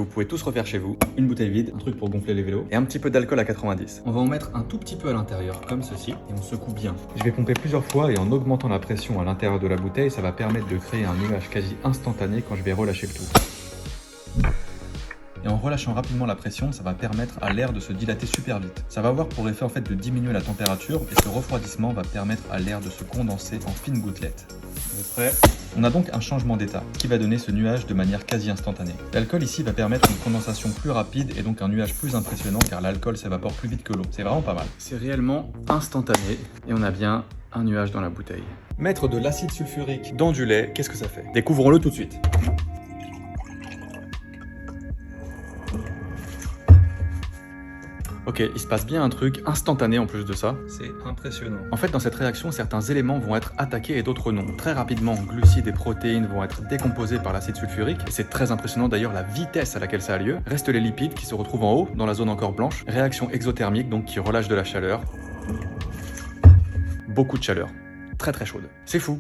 Vous pouvez tous refaire chez vous, une bouteille vide, un truc pour gonfler les vélos et un petit peu d'alcool à 90. On va en mettre un tout petit peu à l'intérieur, comme ceci, et on secoue bien. Je vais pomper plusieurs fois et en augmentant la pression à l'intérieur de la bouteille, ça va permettre de créer un nuage quasi instantané quand je vais relâcher le tout. Et en relâchant rapidement la pression, ça va permettre à l'air de se dilater super vite. Ça va avoir pour effet en fait de diminuer la température et ce refroidissement va permettre à l'air de se condenser en fines gouttelettes. Vous êtes prêts ? On a donc un changement d'état qui va donner ce nuage de manière quasi instantanée. L'alcool ici va permettre une condensation plus rapide et donc un nuage plus impressionnant car l'alcool s'évapore plus vite que l'eau. C'est vraiment pas mal. C'est réellement instantané et on a bien un nuage dans la bouteille. Mettre de l'acide sulfurique dans du lait, qu'est-ce que ça fait? Découvrons-le tout de suite. Ok, il se passe bien un truc instantané en plus de ça. C'est impressionnant. En fait, dans cette réaction, certains éléments vont être attaqués et d'autres non. Très rapidement, glucides et protéines vont être décomposés par l'acide sulfurique. Et c'est très impressionnant d'ailleurs la vitesse à laquelle ça a lieu. Restent les lipides qui se retrouvent en haut, dans la zone encore blanche. Réaction exothermique, donc qui relâche de la chaleur. Beaucoup de chaleur. Très très chaude. C'est fou.